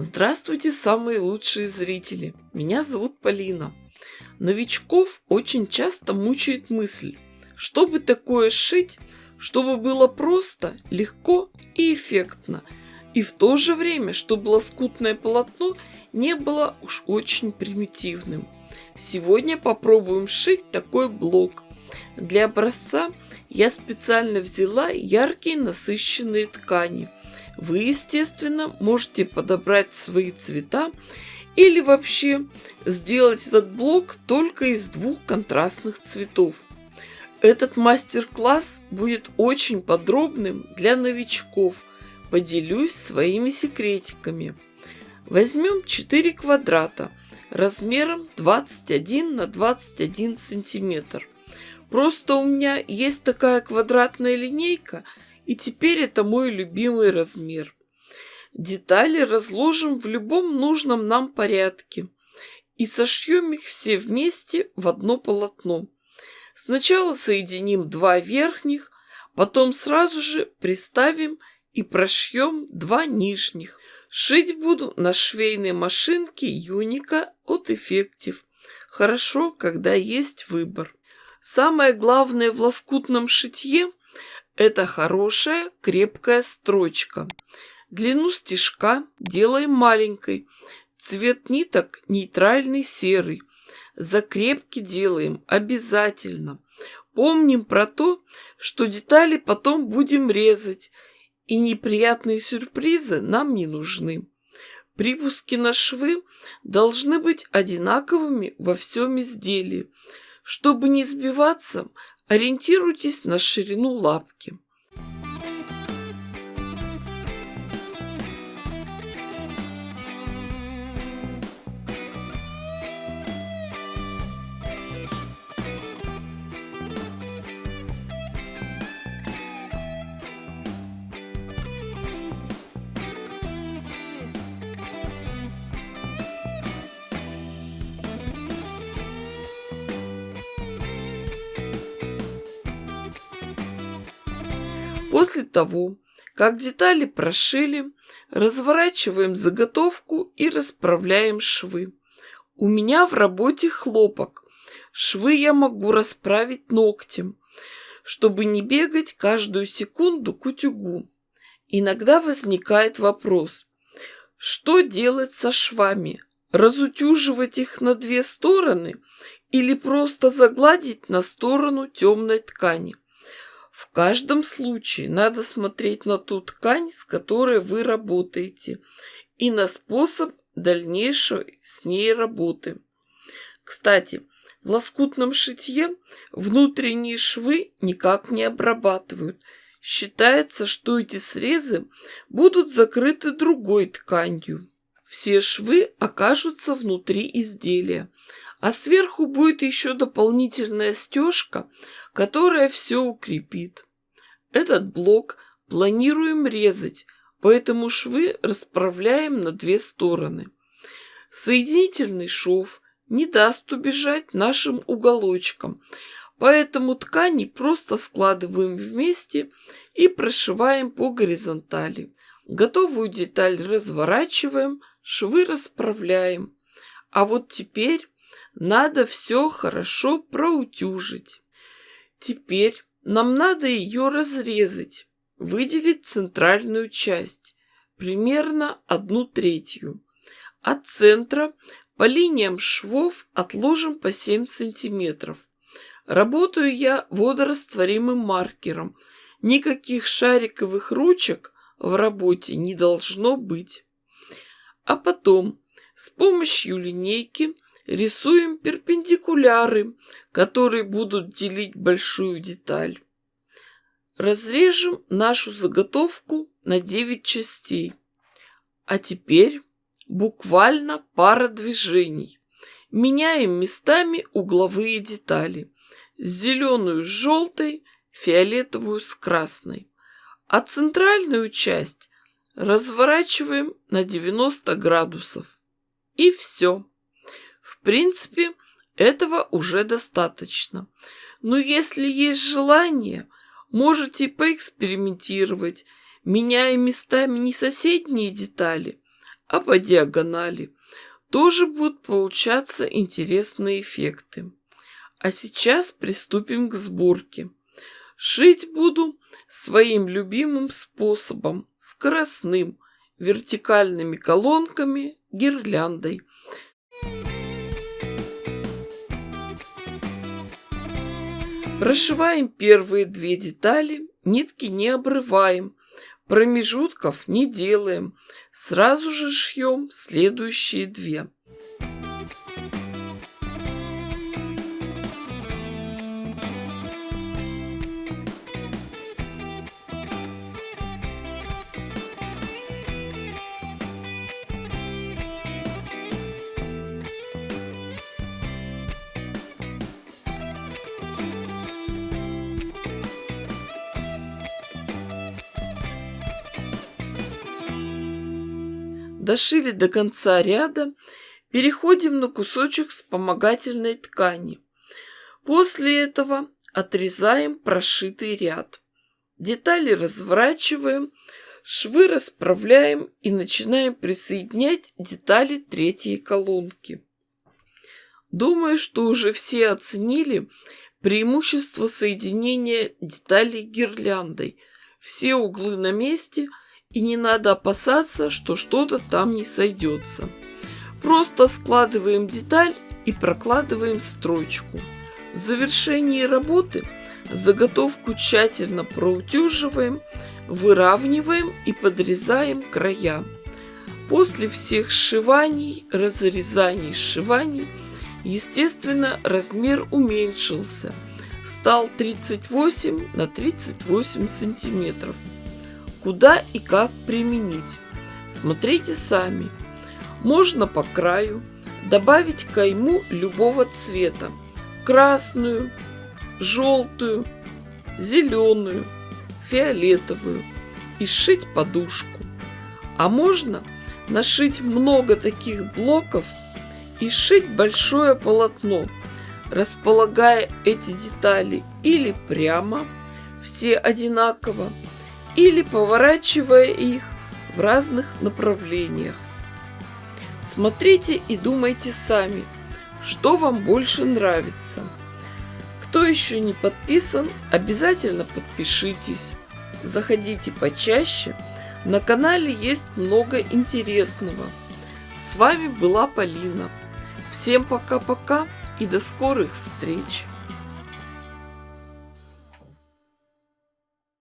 Здравствуйте, самые лучшие зрители! Меня зовут Полина. Новичков очень часто мучает мысль, что бы такое сшить, чтобы было просто, легко и эффектно, и в то же время, чтобы лоскутное полотно не было уж очень примитивным. Сегодня попробуем сшить такой блок. Для образца я специально взяла яркие насыщенные ткани. Вы, естественно, можете подобрать свои цвета или вообще сделать этот блок только из двух контрастных цветов. Этот мастер-класс будет очень подробным для новичков. Поделюсь своими секретиками. Возьмем 4 квадрата размером 21 на 21 сантиметр. Просто у меня есть такая квадратная линейка, и теперь это мой любимый размер. Детали разложим в любом нужном нам порядке и сошьем их все вместе в одно полотно. Сначала соединим два верхних, потом сразу же приставим и прошьем два нижних. Шить буду на швейной машинке Юника от Effective. Хорошо, когда есть выбор. Самое главное в лоскутном шитье – это хорошая крепкая строчка. Длину стежка делаем маленькой, цвет ниток нейтральный серый. Закрепки делаем обязательно. Помним про то, что детали потом будем резать, и неприятные сюрпризы нам не нужны. Припуски на швы должны быть одинаковыми во всем изделии. Чтобы не сбиваться, ориентируйтесь на ширину лапки. После того, как детали прошили, разворачиваем заготовку и расправляем швы. У меня в работе хлопок. Швы я могу расправить ногтем, чтобы не бегать каждую секунду к утюгу. Иногда возникает вопрос, что делать со швами? Разутюживать их на две стороны или просто загладить на сторону темной ткани? В каждом случае надо смотреть на ту ткань, с которой вы работаете, и на способ дальнейшей с ней работы. Кстати, в лоскутном шитье внутренние швы никак не обрабатывают. Считается, что эти срезы будут закрыты другой тканью. Все швы окажутся внутри изделия, а сверху будет еще дополнительная стежка, которая все укрепит. Этот блок планируем резать, поэтому швы расправляем на две стороны. Соединительный шов не даст убежать нашим уголочкам, поэтому ткани просто складываем вместе и прошиваем по горизонтали. Готовую деталь разворачиваем, швы расправляем. А вот теперь надо все хорошо проутюжить. Теперь нам надо ее разрезать, выделить центральную часть, примерно 1/3. От центра по линиям швов отложим по 7 сантиметров. Работаю я водорастворимым маркером. Никаких шариковых ручек в работе не должно быть. А потом с помощью линейки рисуем перпендикуляры, которые будут делить большую деталь. Разрежем нашу заготовку на 9 частей. А теперь буквально пара движений. Меняем местами угловые детали. Зеленую с желтой, фиолетовую с красной. А центральную часть разворачиваем на 90 градусов. И все. В принципе, этого уже достаточно. Но если есть желание, можете поэкспериментировать, меняя местами не соседние детали, а по диагонали. Тоже будут получаться интересные эффекты. А сейчас приступим к сборке. Шить буду своим любимым способом, скоростным, вертикальными колонками, гирляндой. Прошиваем первые 2 детали, нитки не обрываем, промежутков не делаем, сразу же шьем следующие 2. Дошили до конца ряда, переходим на кусочек вспомогательной ткани. После этого отрезаем прошитый ряд. Детали разворачиваем, швы расправляем и начинаем присоединять детали 3-й колонки. Думаю, что уже все оценили преимущество соединения деталей гирляндой. Все углы на месте, и не надо опасаться, что что-то там не сойдется. Просто складываем деталь и прокладываем строчку. В завершении работы заготовку тщательно проутюживаем, выравниваем и подрезаем края. После всех сшиваний, разрезаний, сшиваний, естественно, размер уменьшился. Стал 38 на 38 сантиметров. Куда и как применить? Смотрите сами. Можно по краю добавить кайму любого цвета. Красную, желтую, зеленую, фиолетовую. И сшить подушку. А можно нашить много таких блоков и сшить большое полотно, располагая эти детали или прямо, все одинаково, или поворачивая их в разных направлениях. Смотрите и думайте сами, что вам больше нравится. Кто еще не подписан, обязательно подпишитесь. Заходите почаще, на канале есть много интересного. С вами была Полина. Всем пока-пока и до скорых встреч!